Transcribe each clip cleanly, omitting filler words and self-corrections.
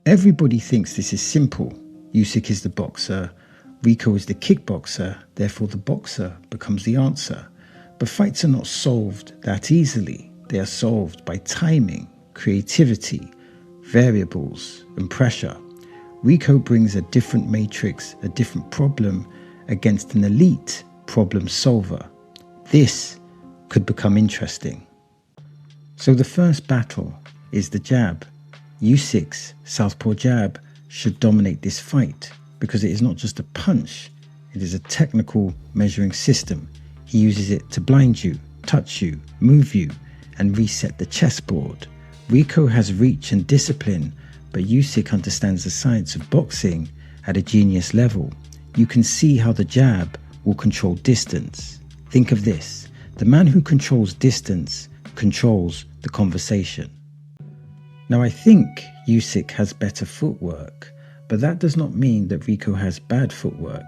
Everybody thinks this is simple. Usyk is the boxer, Rico is the kickboxer, therefore the boxer becomes the answer. But fights are not solved that easily. They are solved by timing, creativity, variables, and pressure. Rico brings a different matrix, a different problem against an elite problem solver. This could become interesting. So the first battle is the jab. Usyk's southpaw jab should dominate this fight because it is not just a punch, it is a technical measuring system. He uses it to blind you, touch you, move you, and reset the chessboard. Rico has reach and discipline, but Usyk understands the science of boxing at a genius level. You can see how the jab will control distance. Think of this: the man who controls distance controls the conversation. Now, I think Usyk has better footwork, but that does not mean that Rico has bad footwork.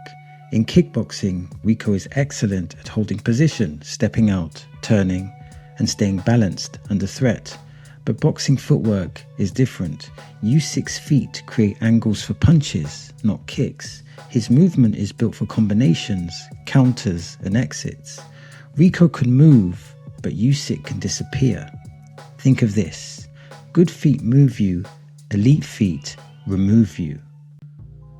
In kickboxing, Rico is excellent at holding position, stepping out, turning, and staying balanced under threat. But boxing footwork is different. Usyk's feet create angles for punches, not kicks. His movement is built for combinations, counters, and exits. Rico can move, but Usyk can disappear. Think of this: good feet move you, elite feet remove you.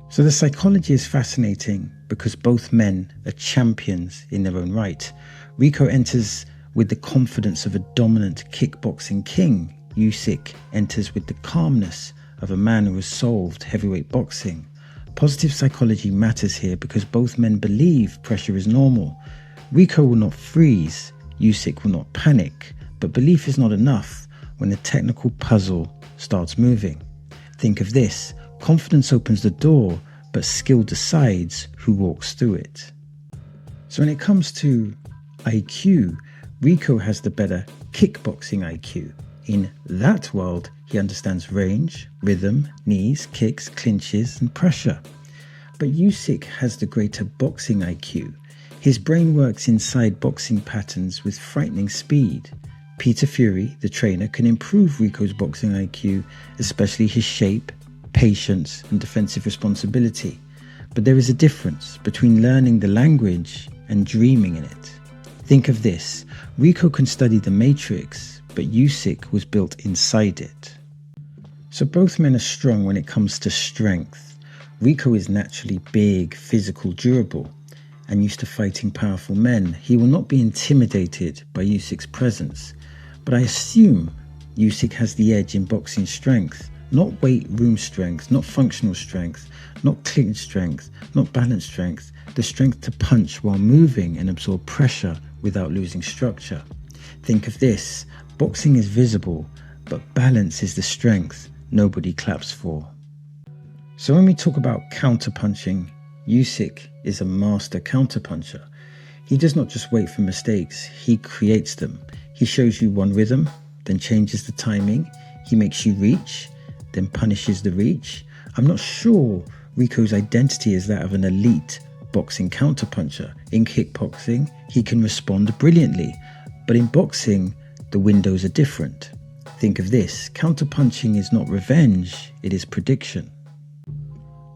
So the psychology is fascinating because both men are champions in their own right. Rico enters with the confidence of a dominant kickboxing king. Usyk enters with the calmness of a man who has solved heavyweight boxing. Positive psychology matters here because both men believe pressure is normal. Rico will not freeze, Usyk will not panic, but belief is not enough when the technical puzzle starts moving. Think of this: confidence opens the door, but skill decides who walks through it. So when it comes to IQ, Rico has the better kickboxing IQ. In that world, he understands range, rhythm, knees, kicks, clinches, and pressure. But Usyk has the greater boxing IQ. His brain works inside boxing patterns with frightening speed. Peter Fury, the trainer, can improve Rico's boxing IQ, especially his shape, patience, and defensive responsibility. But there is a difference between learning the language and dreaming in it. Think of this: Rico can study the matrix, but Usyk was built inside it. So both men are strong when it comes to strength. Rico is naturally big, physical, durable, and used to fighting powerful men. He will not be intimidated by Usyk's presence. But I assume Usyk has the edge in boxing strength, not weight room strength, not functional strength, not clinch strength, not balance strength, the strength to punch while moving and absorb pressure without losing structure. Think of this: boxing is visible, but balance is the strength nobody claps for. So when we talk about counterpunching, Usyk is a master counterpuncher. He does not just wait for mistakes, he creates them. He shows you one rhythm, then changes the timing. He makes you reach, then punishes the reach. I'm not sure Rico's identity is that of an elite boxing counterpuncher. In kickboxing, he can respond brilliantly, but in boxing, the windows are different. Think of this: counterpunching is not revenge, it is prediction.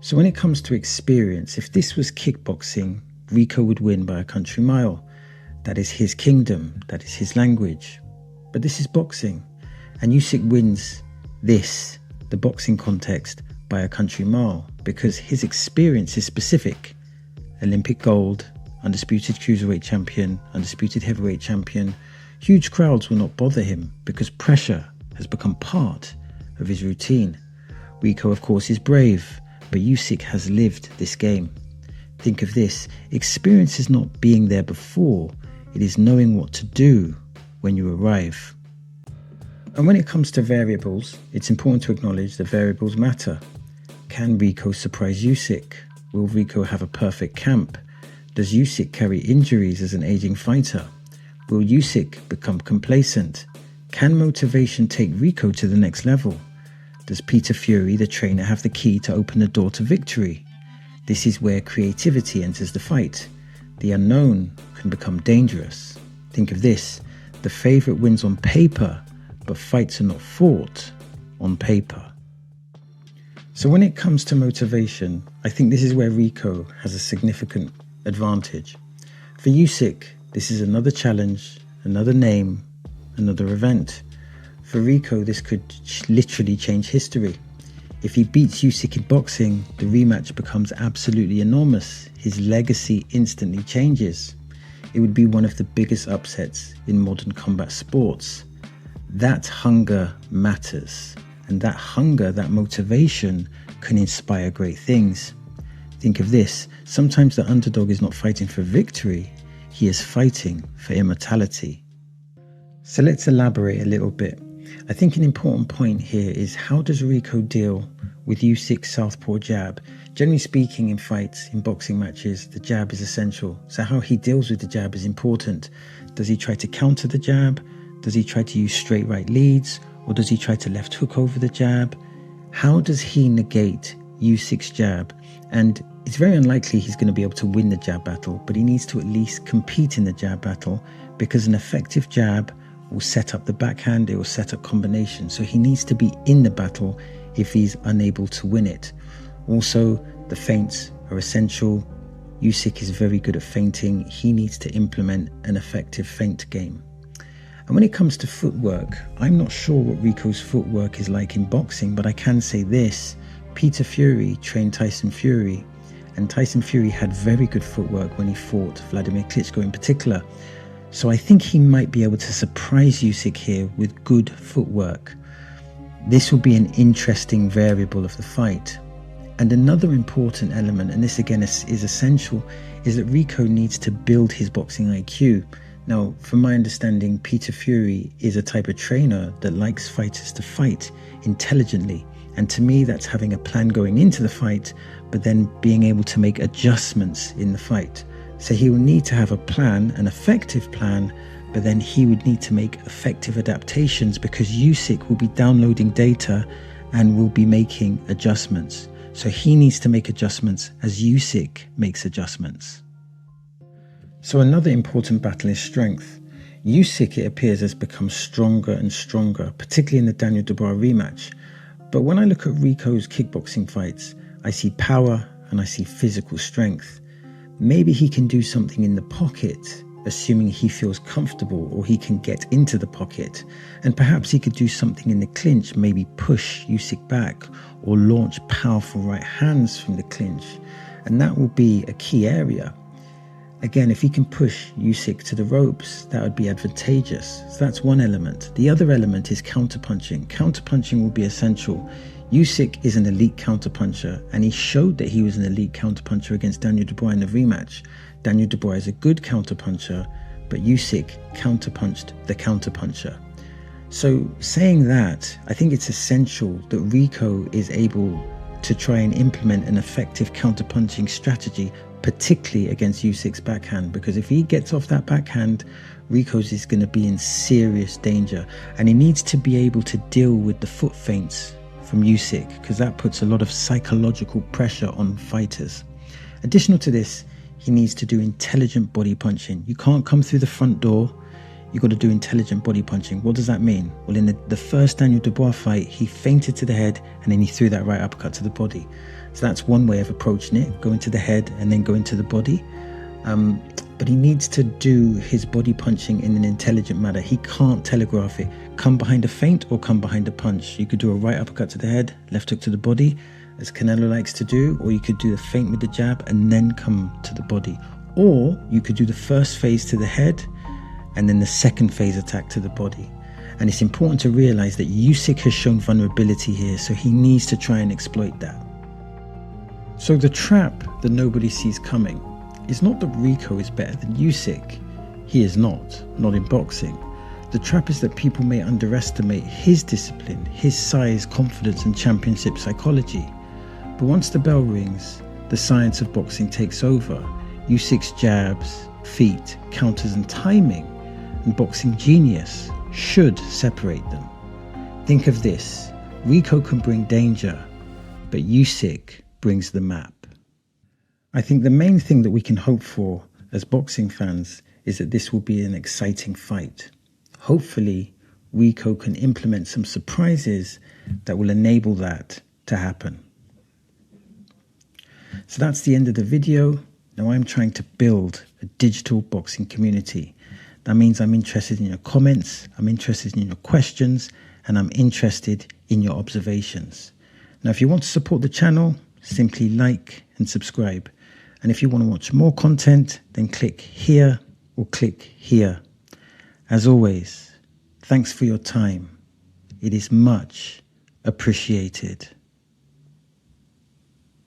So when it comes to experience, if this was kickboxing, Rico would win by a country mile. That is his kingdom, that is his language. But this is boxing, and Usyk wins this, the boxing context, by a country mile because his experience is specific. Olympic gold, undisputed cruiserweight champion, undisputed heavyweight champion. Huge crowds will not bother him because pressure has become part of his routine. Rico, of course, is brave, but Usyk has lived this game. Think of this: experience is not being there before, it is knowing what to do when you arrive. And when it comes to variables, it's important to acknowledge that variables matter. Can Rico surprise Usyk? Will Rico have a perfect camp? Does Usyk carry injuries as an aging fighter? Will Usyk become complacent? Can motivation take Rico to the next level? Does Peter Fury, the trainer, have the key to open the door to victory? This is where creativity enters the fight. The unknown can become dangerous. Think of this: the favorite wins on paper, but fights are not fought on paper. So when it comes to motivation, I think this is where Rico has a significant advantage. For Usyk, this is another challenge, another name, another event. For Rico, this could literally change history. If he beats Usyk in boxing, the rematch becomes absolutely enormous. His legacy instantly changes. It would be one of the biggest upsets in modern combat sports. That hunger matters. And that hunger, that motivation, can inspire great things. Think of this. Sometimes the underdog is not fighting for victory. He is fighting for immortality. So let's elaborate a little bit. I think an important point here is, how does Rico deal with Usyk's southpaw jab? Generally speaking, in fights, in boxing matches, the jab is essential. So how he deals with the jab is important. Does he try to counter the jab? Does he try to use straight right leads? Or does he try to left hook over the jab? How does he negate Usyk's jab? And it's very unlikely he's going to be able to win the jab battle, but he needs to at least compete in the jab battle, because an effective jab will set up the backhand, it will set up combinations. So he needs to be in the battle if he's unable to win it. Also, the feints are essential. Usyk is very good at feinting. He needs to implement an effective feint game. And when it comes to footwork, I'm not sure what Rico's footwork is like in boxing, but I can say this. Peter Fury trained Tyson Fury, and Tyson Fury had very good footwork when he fought Vladimir Klitschko in particular. So I think he might be able to surprise Usyk here with good footwork. This will be an interesting variable of the fight. And another important element, and this again is essential, is that Rico needs to build his boxing IQ. Now, from my understanding, Peter Fury is a type of trainer that likes fighters to fight intelligently. And to me, that's having a plan going into the fight, but then being able to make adjustments in the fight. So he will need to have a plan, an effective plan, but then he would need to make effective adaptations, because Usyk will be downloading data and will be making adjustments. So he needs to make adjustments as Usyk makes adjustments. So another important battle is strength. Usyk, it appears, has become stronger and stronger, particularly in the Daniel Dubois rematch. But when I look at Rico's kickboxing fights, I see power and I see physical strength. Maybe he can do something in the pocket, assuming he feels comfortable, or he can get into the pocket. And perhaps he could do something in the clinch, maybe push Usyk back or launch powerful right hands from the clinch. And that will be a key area. Again, if he can push Usyk to the ropes, that would be advantageous. So that's one element. The other element is counterpunching. Counterpunching will be essential. Usyk is an elite counterpuncher, and he showed that he was an elite counterpuncher against Daniel Dubois in the rematch. Daniel Dubois is a good counterpuncher, but Usyk counterpunched the counterpuncher. So saying that, I think it's essential that Rico is able to try and implement an effective counterpunching strategy, particularly against Usyk's backhand, because if he gets off that backhand, Rico's is going to be in serious danger, and he needs to be able to deal with the foot feints from Usyk, because that puts a lot of psychological pressure on fighters. Additional to this, he needs to do intelligent body punching. You can't come through the front door. You've got to do intelligent body punching. What does that mean? Well, in the first Daniel Dubois fight, he feinted to the head and then he threw that right uppercut to the body. So that's one way of approaching it, going to the head and then going to the body. But he needs to do his body punching in an intelligent manner. He can't telegraph it. Come behind a feint or come behind a punch. You could do a right uppercut to the head, left hook to the body, as Canelo likes to do, or you could do the feint with the jab and then come to the body. Or you could do the first phase to the head and then the second phase attack to the body. And it's important to realize that Usyk has shown vulnerability here, so he needs to try and exploit that. So the trap that nobody sees coming is not that Rico is better than Usyk. He is not in boxing. The trap is that people may underestimate his discipline, his size, confidence and championship psychology. But once the bell rings, the science of boxing takes over. Usyk's jabs, feet, counters and timing and boxing genius should separate them. Think of this, Rico can bring danger, but Usyk brings the map. I think the main thing that we can hope for as boxing fans is that this will be an exciting fight. Hopefully, Rico can implement some surprises that will enable that to happen. So that's the end of the video. Now I'm trying to build a digital boxing community. That means I'm interested in your comments, I'm interested in your questions, and I'm interested in your observations. Now, if you want to support the channel, simply like and subscribe. And if you want to watch more content, then click here or click here. As always, thanks for your time. It is much appreciated.